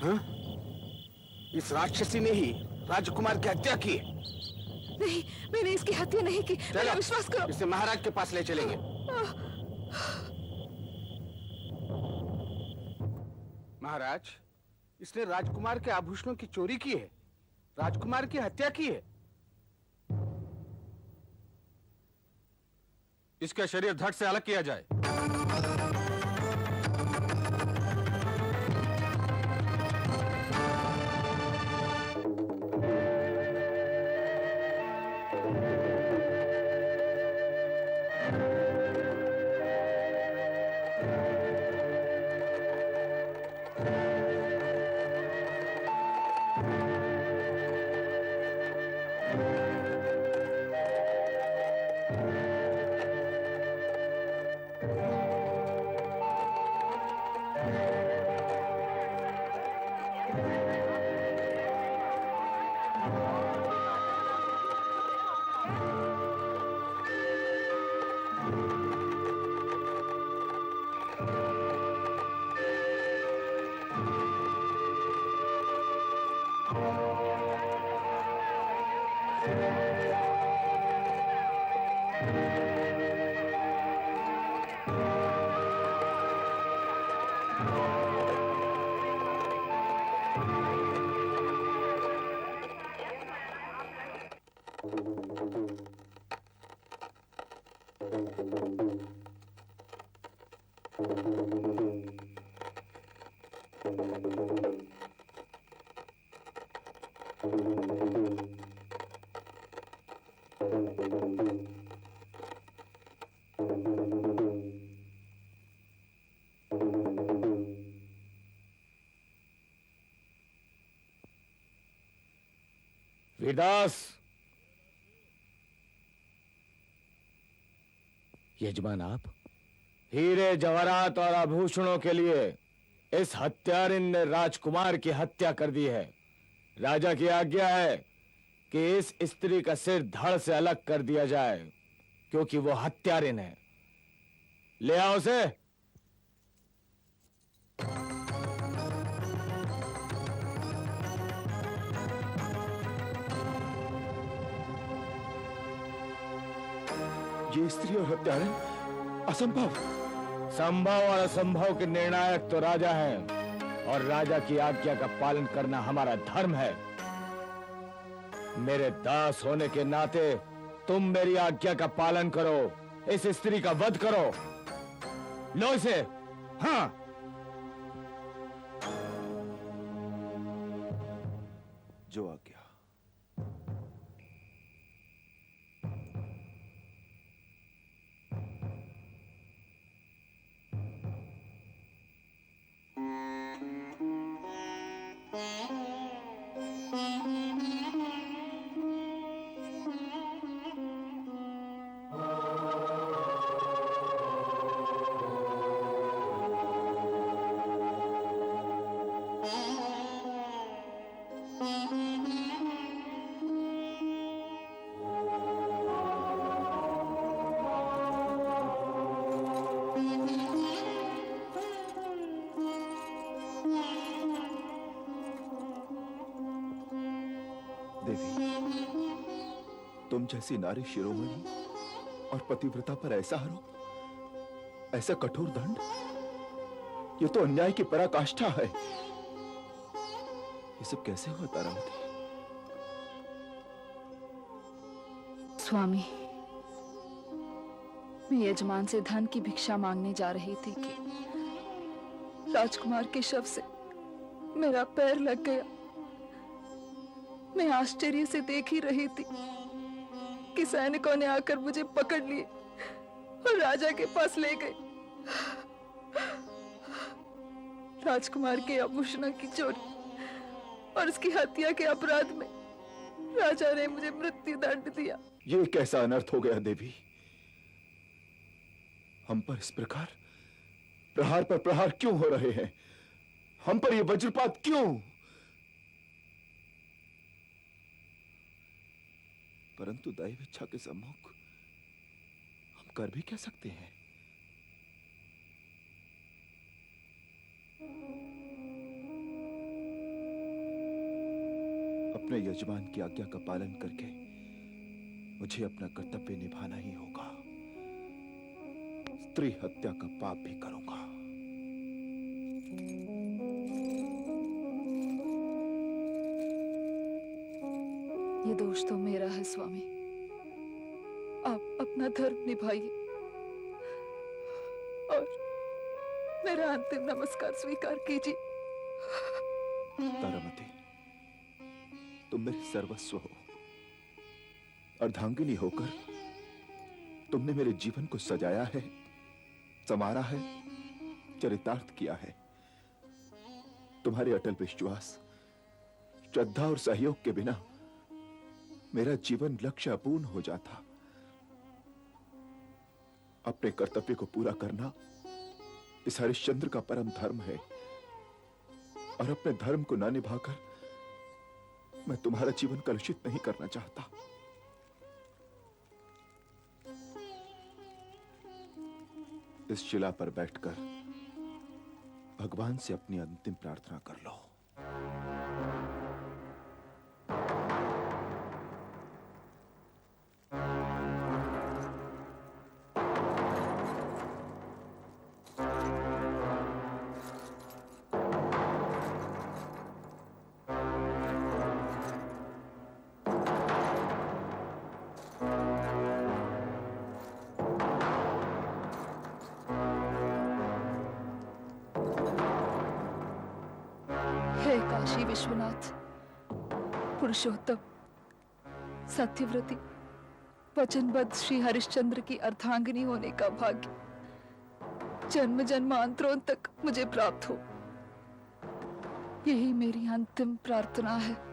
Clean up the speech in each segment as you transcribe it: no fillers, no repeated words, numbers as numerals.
हाँ? इस राक्षसी ने ही राजकुमार की हत्या की है। नहीं, मैंने इसकी हत्या नहीं की। मेरा विश्वास करो। इसे महाराज के पास ले चलेंगे। महाराज, इसने राजकुमार के आभूषणों की चोरी की है, राजकुमार की हत्या की है। इसका शरीर धड़ से अलग किया जाए। विदास, यजमान आप, हीरे जवाहरात और आभूषणों के लिए इस हत्यारिन ने राजकुमार की हत्या कर दी है। राजा की आज्ञा है कि इस स्त्री का सिर धड़ से अलग कर दिया जाए, क्योंकि वो हत्यारिन है। ले आओ उसे। ये स्त्री और हत्यारिन असंभव। संभव और असंभव के निर्णायक तो राजा हैं, और राजा की आज्ञा का पालन करना हमारा धर्म है। मेरे दास होने के नाते तुम मेरी आज्ञा का पालन करो, इस स्त्री का वध करो। लो इसे। हाँ, जो आज्ञा। तुम जैसी नारी शिरोमणि और पतिव्रता पर ऐसा आरोप, ऐसा कठोर दंड, ये तो अन्याय की पराकाष्ठा है। ये सब कैसे हुआ तारावती? स्वामी, मैं यजमान से धन की भिक्षा मांगने जा रही थी कि राजकुमार के शव से मेरा पैर लग गया। मैं आश्चर्य से देख ही रही थी कि सैनिकों ने आकर मुझे पकड़ लिए और राजा के पास ले गए। राजकुमार के आभूषणों की चोरी और उसकी हत्या के अपराध में राजा ने मुझे मृत्यु दंड दिया। ये कैसा अनर्थ हो गया देवी? हम पर इस प्रकार प्रहार पर प्रहार क्यों हो रहे हैं? हम पर ये वज्रपात क्यों? परंतु दैव इच्छा के सम्मुख हम कर भी क्या सकते हैं? अपने यजमान की आज्ञा का पालन करके मुझे अपना कर्तव्य निभाना ही होगा। स्त्री हत्या का पाप भी करूंगा। ये दोष तो मेरा है स्वामी। आप अपना धर्म निभाइए और मेरा अंतिम नमस्कार स्वीकार कीजिए। तारामती, तुम मेरी सर्वस्व हो। अर्धांगिनी होकर तुमने मेरे जीवन को सजाया है, संवारा है, चरितार्थ किया है। तुम्हारे अटल विश्वास, श्रद्धा और सहयोग के बिना मेरा जीवन लक्ष्य अपूर्ण हो जाता। अपने कर्तव्य को पूरा करना इस हरिश्चंद्र का परम धर्म है, और अपने धर्म को ना निभाकर मैं तुम्हारा जीवन कलुषित नहीं करना चाहता। इस शिला पर बैठकर भगवान से अपनी अंतिम प्रार्थना कर लो। हे काशी विश्वनाथ, पुरुषोत्तम, सत्यव्रती, वचनबद्ध श्री हरिश्चंद्र की अर्धांगिनी होने का भाग्य जन्म जन्मांतरों तक मुझे प्राप्त हो, यही मेरी अंतिम प्रार्थना है।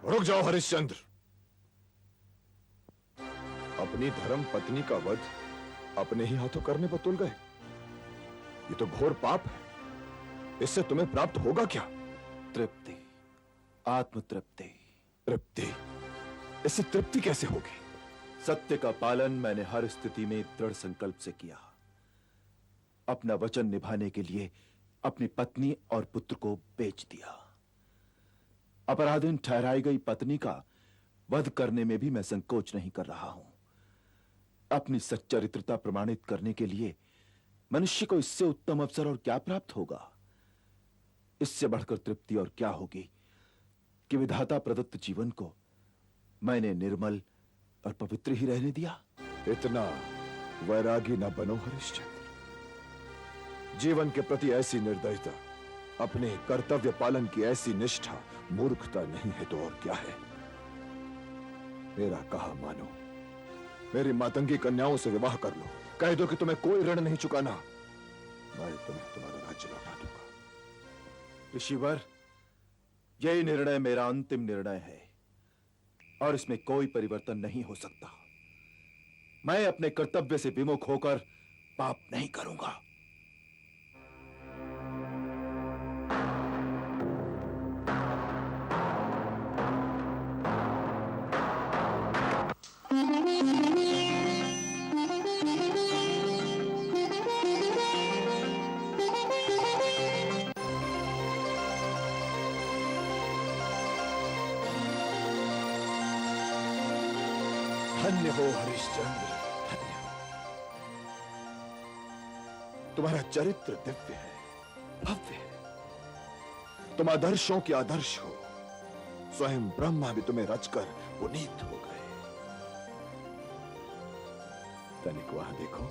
रुक जाओ हरिश्चंद्र। अपनी धर्म पत्नी का वध अपने ही हाथों करने पर तुल गए। ये तो घोर पाप है। इससे तुम्हें प्राप्त होगा क्या? तृप्ति, आत्म तृप्ति। तृप्ति? इससे तृप्ति कैसे होगी? सत्य का पालन मैंने हर स्थिति में दृढ़ संकल्प से किया। अपना वचन निभाने के लिए अपनी पत्नी और पुत्र को बेच दिया। अपराधीन ठहराई गई पत्नी का वध करने में भी मैं संकोच नहीं कर रहा हूं। अपनी सच्चरित्रता प्रमाणित करने के लिए मनुष्य को इससे उत्तम अवसर और क्या प्राप्त होगा? इससे बढ़कर तृप्ति और क्या होगी कि विधाता प्रदत्त जीवन को मैंने निर्मल और पवित्र ही रहने दिया। इतना वैरागी न बनो हरिश्चंद्र। जीवन के प्रति ऐसी निर्दयता, अपने कर्तव्य पालन की ऐसी निष्ठा मूर्खता नहीं है तो और क्या है? मेरा कहा मानो, मेरी मातंगी कन्याओं से विवाह कर लो। कह दो कि तुम्हें कोई ऋण नहीं चुकाना, मैं तुम्हें तुम्हारा राज्य लौटा दूंगा। ऋषिवर, यही निर्णय मेरा अंतिम निर्णय है और इसमें कोई परिवर्तन नहीं हो सकता। मैं अपने कर्तव्य से विमुख होकर पाप नहीं करूंगा। धन्य हो हरिश्चंद्र, धन्य हो। तुम्हारा चरित्र दिव्य है, भव्य है। तुम आदर्शों के आदर्श हो। स्वयं ब्रह्मा भी तुम्हें रचकर पुनीत हो गए। तनिक वहां देखो।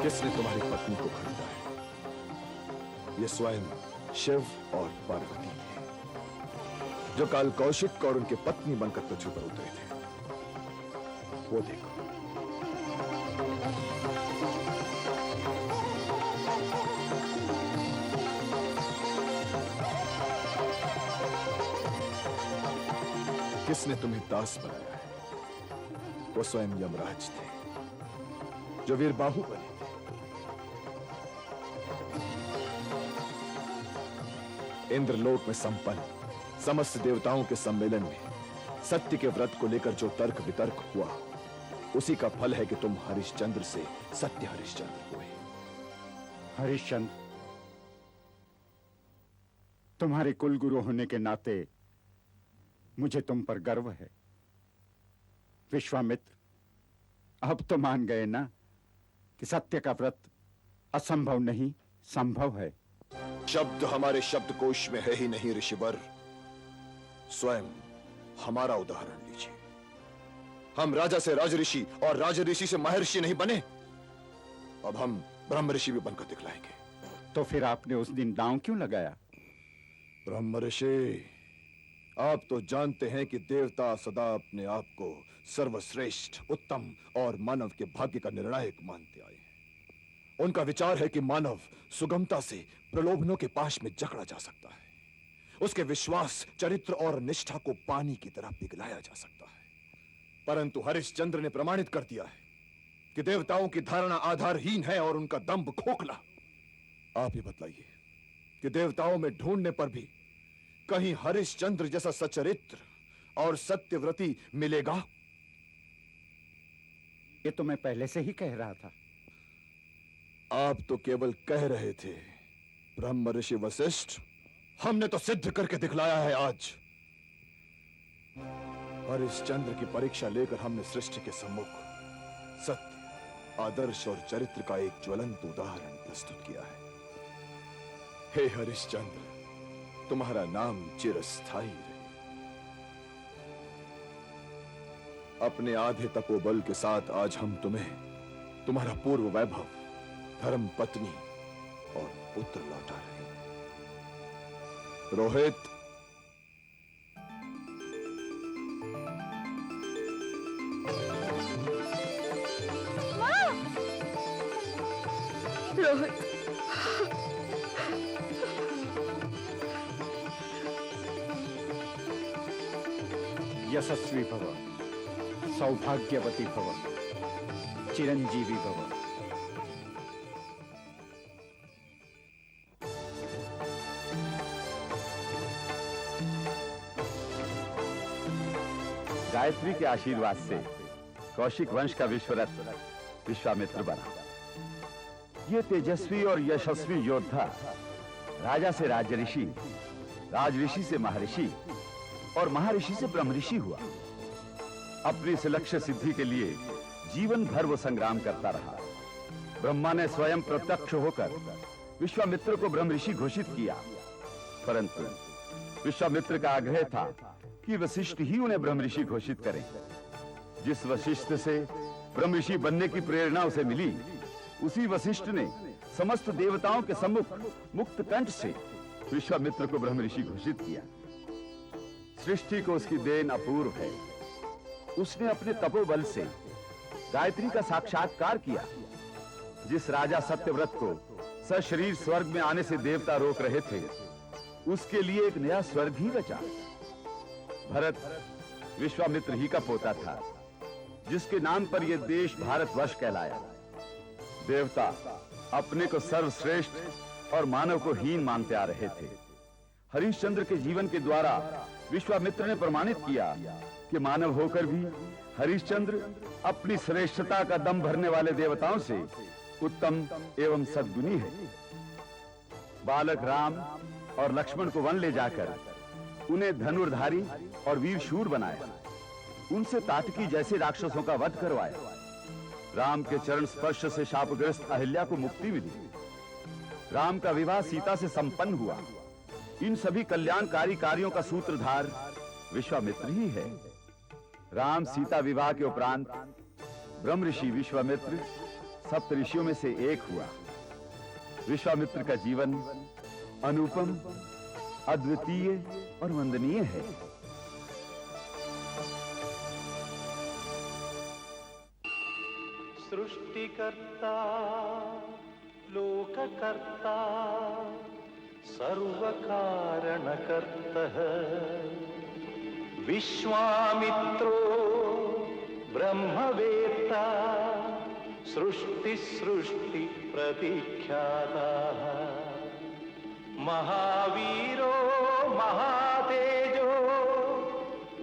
किसने तुम्हारी पत्नी को खरीदा है? ये स्वयं शिव और पार्वती है, जो काल कौशिक और उनके पत्नी बनकर पृथ्वी पर उतरे थे। वो देखो। किसने तुम्हें दास बनाया है? वो स्वयं यमराज थे, जो वीरबाहु बने थे। इंद्रलोक में संपन्न समस्त देवताओं के सम्मेलन में सत्य के व्रत को लेकर जो तर्क वितर्क हुआ, उसी का फल है कि तुम हरिश्चंद्र से सत्य हरिश्चंद्र हुए। हरिश्चंद्र, तुम्हारे कुलगुरु होने के नाते मुझे तुम पर गर्व है। विश्वामित्र, अब तो मान गए ना कि सत्य का व्रत असंभव नहीं, संभव है। शब्द हमारे शब्दकोश में है ही नहीं ऋषिवर। स्वयं हमारा उदाहरण लीजिए। हम राजा से राजऋषि और राजऋषि से महर्षि नहीं बने, अब हम ब्रह्म ऋषि भी बनकर दिखलाएंगे। तो फिर आपने उस दिन दांव क्यों लगाया? ब्रह्म ऋषि, आप तो जानते हैं कि देवता सदा अपने आप को सर्वश्रेष्ठ, उत्तम और मानव के भाग्य का निर्णायक मानते आए हैं। उनका विचार है कि मानव सुगमता से प्रलोभनों के पाश में जकड़ा जा सकता है। उसके विश्वास, चरित्र और निष्ठा को पानी की तरह पिघलाया जा सकता है। परंतु हरिश्चंद्र ने प्रमाणित कर दिया है कि देवताओं की धारणा आधारहीन है और उनका दंभ खोखला। आप ही बतलाइए कि देवताओं में ढूंढने पर भी कहीं हरिश्चंद्र जैसा सचरित्र और सत्यव्रती मिलेगा? ये तो मैं पहले से ही कह रहा था। आप तो केवल कह रहे थे। ब्रह्म ऋषि वशिष्ठ, हमने तो सिद्ध करके दिखलाया है आज। हरिश्चंद्र की परीक्षा लेकर हमने सृष्टि के सम्मुख सत्य, आदर्श और चरित्र का एक ज्वलंत उदाहरण प्रस्तुत किया है। हे हरिश्चंद्र, तुम्हारा नाम चिरस्थायी रहे। अपने आधे तपोबल के साथ आज हम तुम्हें तुम्हारा पूर्व वैभव, धर्म पत्नी और पुत्र लौटा रहे हैं। रोहित, रोहित, यशस्वी भव, सौभाग्यवती भव, चिरंजीवी भव। गायत्री के आशीर्वाद से कौशिक वंश का विश्वरत्न विश्वामित्र बना। ये तेजस्वी और यशस्वी योद्धा राजा से राजऋषि, राजऋषि से महर्षि और महर्षि से ब्रह्मऋषि हुआ। अपनी इस लक्ष्य सिद्धि के लिए जीवन भर वो संग्राम करता रहा। ब्रह्मा ने स्वयं प्रत्यक्ष होकर विश्वामित्र को ब्रह्मऋषि घोषित किया, परंतु विश्वामित्र का आग्रह था कि वशिष्ठ ही उन्हें ब्रह्मऋषि घोषित करें। जिस वशिष्ठ से ब्रह्मऋषि बनने की प्रेरणा उसे मिली, उसी वशिष्ठ ने समस्त देवताओं के सम्मुख मुक्त कंठ से विश्वामित्र को ब्रह्मऋषि घोषित किया। सृष्टि को उसकी देन अपूर्व है। उसने अपने तपोबल से गायत्री का साक्षात्कार किया। जिस राजा सत्यव्रत को सशरीर स्वर्ग में आने से देवता रोक रहे थे, उसके लिए एक नया स्वर्ग ही रचा। भरत विश्वामित्र ही का पोता था, जिसके नाम पर यह देश भारतवर्ष कहलाया। देवता अपने को सर्वश्रेष्ठ और मानव को हीन मानते आ रहे थे। हरिश्चंद्र के जीवन के द्वारा विश्वामित्र ने प्रमाणित किया कि मानव होकर भी हरिश्चंद्र अपनी श्रेष्ठता का दम भरने वाले देवताओं से उत्तम एवं सद्गुणी है। बालक राम और लक्ष्मण को वन ले जाकर उन्हें धनुर्धारी और वीर शूर बनाया। उनसे ताटकी जैसे राक्षसों का वध करवाया। राम के चरण स्पर्श से शापग्रस्त अहिल्या को मुक्ति मिली। राम का विवाह सीता से संपन्न हुआ। इन सभी कल्याणकारी कार्यों का सूत्रधार विश्वामित्र ही है। राम सीता विवाह के उपरांत ब्रह्मऋषि विश्वामित्र सप्त ऋषियों में से एक हुआ। विश्वामित्र का जीवन अनुपम, अद्वितीय और वंदनीय है। सृष्टिकर्ता, लोककर्ता, सर्वकारणकर्तः, विश्वामित्रो ब्रह्मवेत्ता, सृष्टि प्रतीख्यातः, महावीरो महातेजो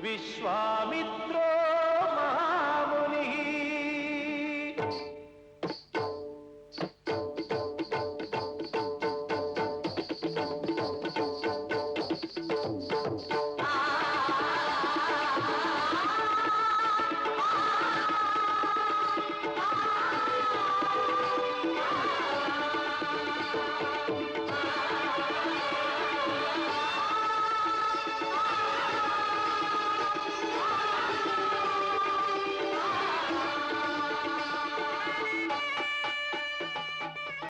विश्वामित्रो